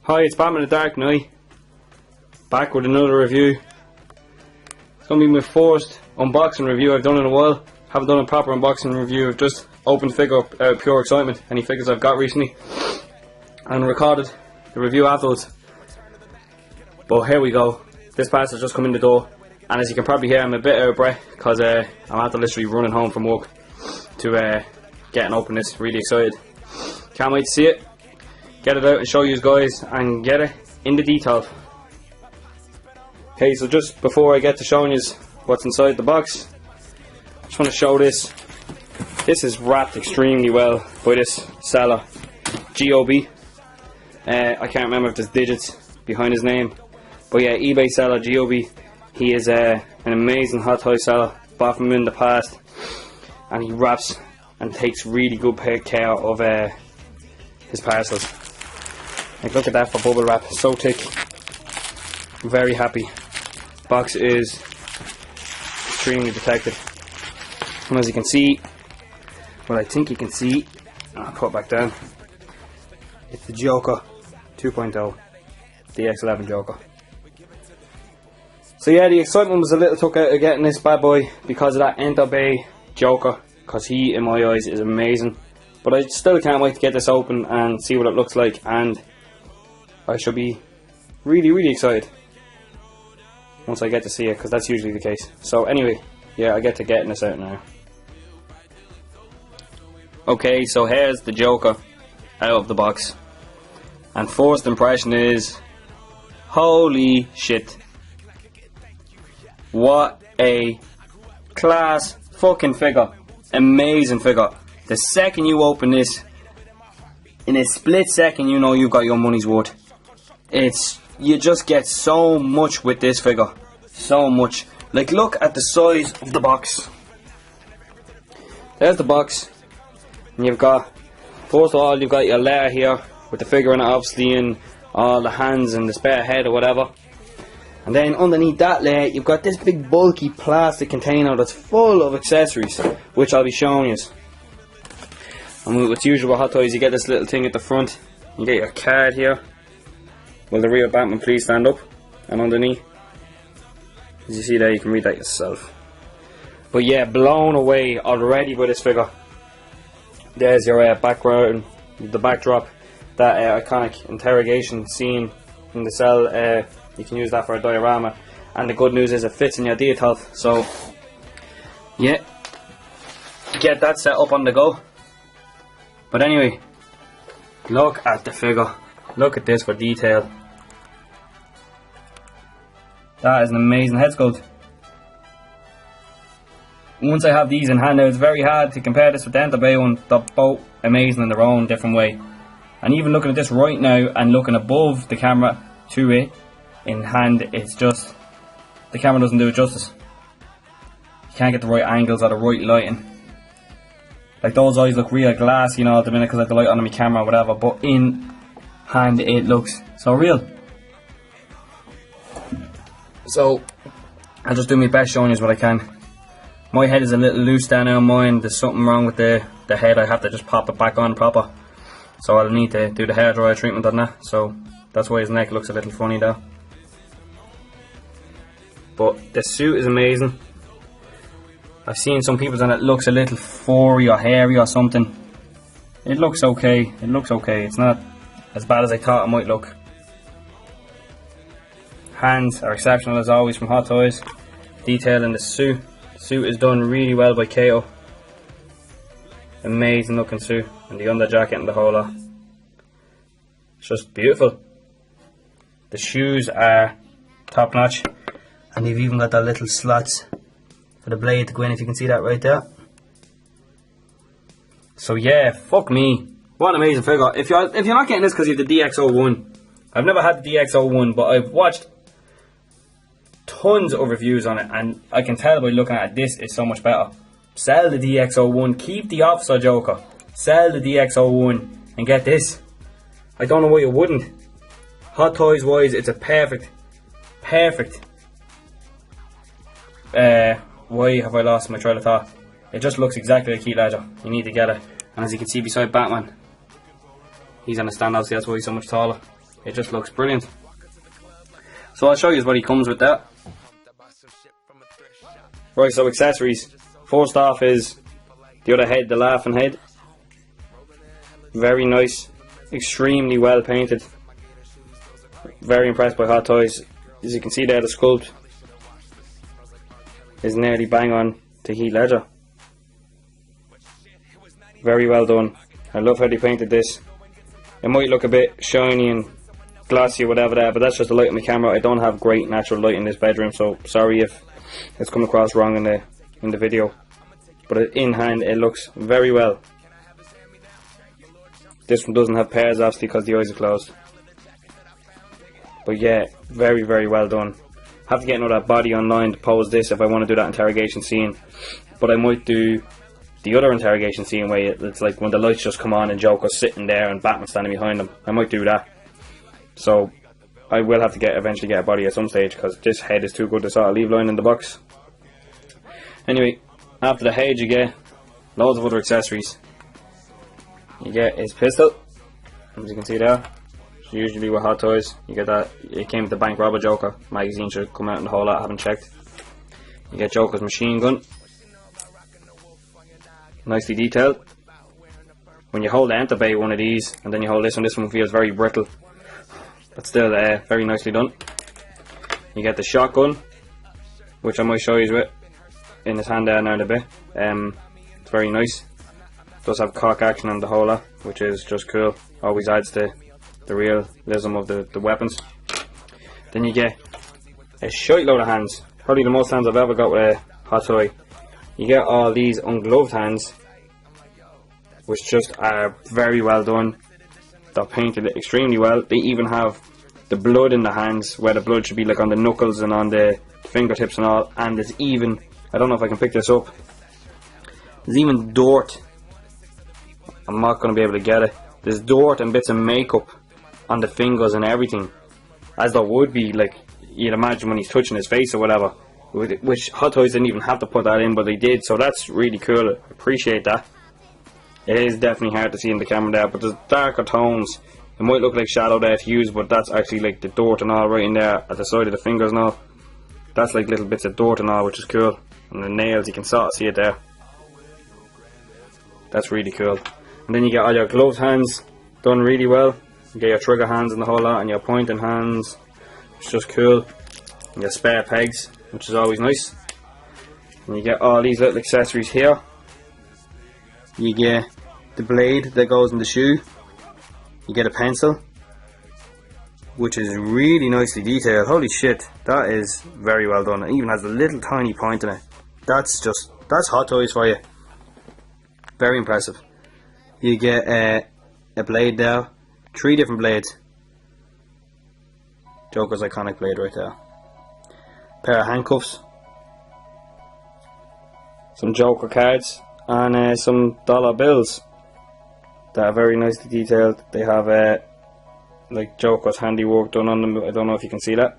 Hi, it's Batman the Dark Knight, back with another review. It's going to be my first unboxing review I've done in a while. Haven't done a proper unboxing review. I've just opened the figure up out of pure excitement, any figures I've got recently, and recorded the review afterwards. But here we go. This parcel's just come in the door, and as you can probably hear, I'm a bit out of breath because I'm after literally running home from work to get and open this. Really excited. Can't wait to see it, get it out and show you guys and get it in the detail. Okay, so just before I get to showing you what's inside the box, I just want to show this. This is wrapped extremely well by this seller, GOB. I can't remember if there's digits behind his name, but yeah, eBay seller GOB. He is an amazing hot toy seller. Bought from him in the past, and he wraps and takes really good care of his parcels. Like, look at that for bubble wrap, so thick. Very happy. Box is extremely protected, and as you can see, what I think you can see, I'll put it back down, it's the Joker 2.0, the X11 Joker. So yeah, the excitement was a little took out of getting this bad boy because of that Enterbay Joker, because he, in my eyes, is amazing. But I still can't wait to get this open and see what it looks like, and I shall be really excited once I get to see it, because that's usually the case. So anyway, yeah, I get to getting this out now. Okay, so here's the Joker out of the box, and first impression is, holy shit, what a class fucking figure. Amazing figure. The second you open this, in a split second, you know you've got your money's worth. You just get so much with this figure. So much. Like, look at the size of the box. There's the box. And you've got, first of all, you've got your letter here with the figure in it, obviously, and all the hands and the spare head or whatever. And then underneath that layer, you've got this big bulky plastic container that's full of accessories, which I'll be showing you. And what's usual with Hot Toys, you get this little thing at the front. You get your card here. Will the real Batman please stand up? And underneath, as you see there, you can read that yourself. But yeah, blown away already by this figure. There's your background, the backdrop, that iconic interrogation scene in the cell. You can use that for a diorama, and the good news is it fits in your detail. So yeah, get that set up on the go. But anyway, look at the figure. Look at this for detail. That is an amazing head sculpt. Once I have these in hand now, it's very hard to compare this with the Enterbay one. They're both amazing in their own different way. And even looking at this right now and looking above the camera to it in hand, it's just, the camera doesn't do it justice. You can't get the right angles or the right lighting. Like, those eyes look real glassy, you know, at the minute because I have the light on my camera or whatever, but in hand it looks so real. So I'll just do my best showing you what I can. My head is a little loose down there on mine. There's something wrong with the head. I have to just pop it back on proper, so I'll need to do the hair dryer treatment on that. So that's why his neck looks a little funny there. But the suit is amazing. I've seen some people that it looks a little furry or hairy or something. It looks okay. It looks okay. It's not as bad as I thought it might look. Hands are exceptional as always from Hot Toys. Detail in the suit. The suit is done really well by Kato. Amazing looking suit. And the under jacket and the whole lot. It's just beautiful. The shoes are top notch. And you've even got that little slots for the blade to go in, if you can see that right there. So yeah, fuck me. What an amazing figure. If you're not getting this because you have the DX01, I've never had the DX01, but I've watched tons of reviews on it, and I can tell by looking at it, this is so much better. Sell the DX01, keep the Officer Joker, sell the DX01 and get this. I don't know why you wouldn't. Hot Toys wise, it's a perfect. Why have I lost my trail of thought? It just looks exactly like Heath Ledger. You need to get it. And as you can see beside Batman, he's on a stand, obviously that's why he's so much taller. It just looks brilliant. So I'll show you what he comes with that. Right, so accessories. First off is the other head, the laughing head. Very nice, extremely well painted. Very impressed by Hot Toys. As you can see there, the sculpt is nearly bang on to Heath Ledger. Very well done. I love how they painted this. It might look a bit shiny and glossy or whatever there, but that's just the light on the camera. I don't have great natural light in this bedroom, so sorry if it's come across wrong in the video. But in hand it looks very well. This one doesn't have pairs obviously because the eyes are closed. But yeah, very very well done. Have to get another body online to pose this if I want to do that interrogation scene. But I might do the other interrogation scene where it's like when the lights just come on and Joker's sitting there and Batman standing behind him. I might do that. So I will have to eventually get a body at some stage because this head is too good to sort of leave lying in the box. Anyway, after the head you get loads of other accessories. You get his pistol, as you can see there. Usually with Hot Toys you get that. It came with the Bank Robber Joker magazine, should come out in the whole lot, I haven't checked. You get Joker's machine gun, nicely detailed. When you hold the Enterbay one of these and then you hold this one feels very brittle, but still very nicely done. You get the shotgun, which I might show you with in his hand there now in a bit. It's very nice. Does have cock action on the whole lot, which is just cool. Always adds to the realism of the weapons. Then you get a shite load of hands. Probably the most hands I've ever got with a Hot Toy. You get all these ungloved hands, which just are very well done. They're painted extremely well. They even have the blood in the hands, where the blood should be like on the knuckles and on the fingertips and all. And there's even, I don't know if I can pick this up, there's even dirt. I'm not going to be able to get it. There's dirt and bits of makeup on the fingers and everything, as there would be, like you'd imagine when he's touching his face or whatever, which Hot Toys didn't even have to put that in, but they did, so that's really cool. I appreciate that. It is definitely hard to see in the camera there, but there's darker tones. It might look like shadow there to use, but that's actually like the dirt and all right in there at the side of the fingers and all. That's like little bits of dirt and all, which is cool. And the nails, you can sort of see it there. That's really cool. And then you get all your gloved hands done really well. You get your trigger hands and the whole lot, and your pointing hands, which is just cool. And your spare pegs, which is always nice. And you get all these little accessories here. You get the blade that goes in the shoe. You get a pencil, which is really nicely detailed. Holy shit, that is very well done. It even has a little tiny point in it. That's Hot Toys for you. Very impressive. You get a blade there. 3 different blades. Joker's iconic blade right there. Pair of handcuffs. Some Joker cards. And some dollar bills that are very nicely detailed. They have like Joker's handiwork done on them. I don't know if you can see that.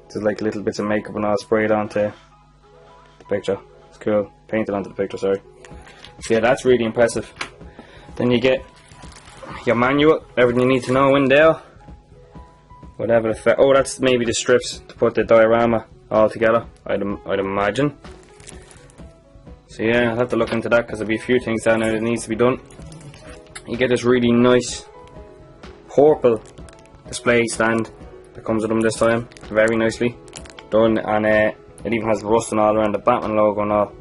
There's like little bits of makeup and all sprayed onto the picture. It's cool. Painted onto the picture, sorry. So yeah, that's really impressive. Then you get your manual, everything you need to know in there. Whatever effect. Oh, that's maybe the strips to put the diorama all together, I'd imagine. So yeah, I'll have to look into that because there'll be a few things down there that needs to be done. You get this really nice purple display stand that comes with them this time. Very nicely done, and it even has rusting all around the Batman logo and all.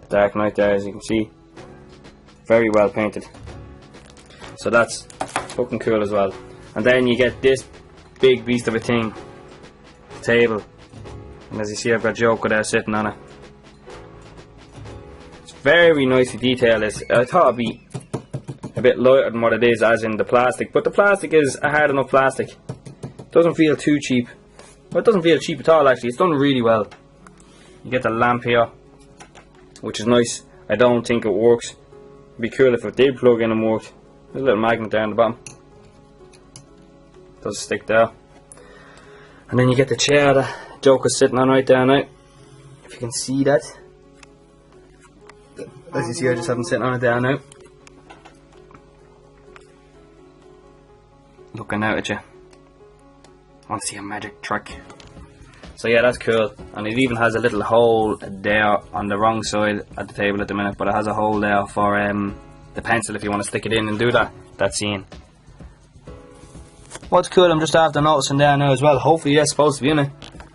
The Dark Knight there, as you can see. Very well painted. So that's fucking cool as well. And then you get this big beast of a thing. Table. And as you see, I've got Joker there sitting on it. Very nicely detailed. I thought it'd be a bit lighter than what it is, as in the plastic, but the plastic is a hard enough plastic. It doesn't feel too cheap. Well, it doesn't feel cheap at all actually. It's done really well. You get the lamp here, which is nice. I don't think it works. It'd be cool if it did plug in and worked. There's a little magnet there on the bottom. Does stick there. And then you get the chair that Joker's sitting on right there now. If you can see that. As you see, I just have him sitting on it there now. looking out at you. I want to see a magic trick. So yeah, that's cool. And it even has a little hole there on the wrong side at the table at the minute, but it has a hole there for the pencil if you want to stick it in and do that scene. What's cool, I'm just after noticing there now as well, hopefully that's supposed to be in it,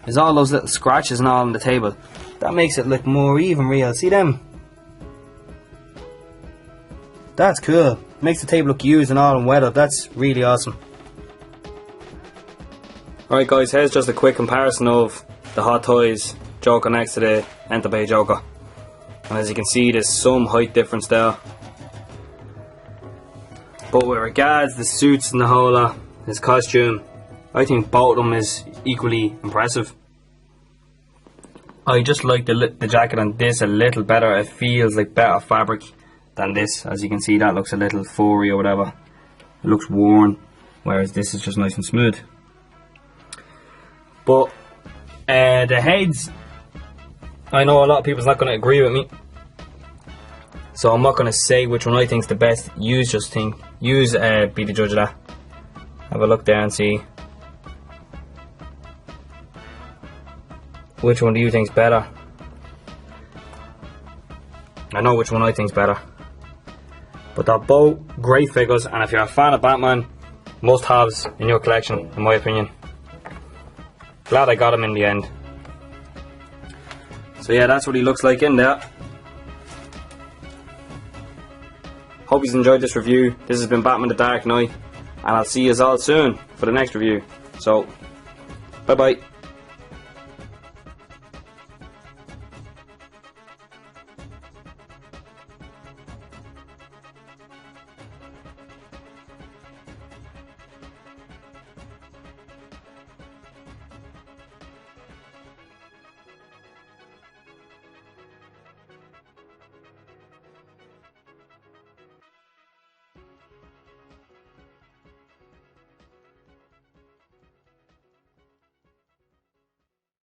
is all those little scratches and all on the table. That makes it look more even real. See them? That's cool. Makes the table look used and all and weathered. That's really awesome. Alright guys, here's just a quick comparison of the Hot Toys Joker next to the Enterbay Joker. And as you can see, there's some height difference there. But with regards to the suits and the whole lot, his costume, I think both of them is equally impressive. I just like the jacket on this a little better. It feels like better fabric than this. As you can see, that looks a little furry or whatever. It looks worn, whereas this is just nice and smooth. But the heads, I know a lot of people's not going to agree with me, so I'm not going to say which one I think is the best. Be the judge of that. Have a look there and see which one do you think is better. I know which one I think is better, but they're both great figures, and if you're a fan of Batman, must-haves in your collection, in my opinion. Glad I got him in the end. So yeah, that's what he looks like in there. Hope you've enjoyed this review. This has been Batman the Dark Knight, and I'll see you all soon for the next review. So, bye bye.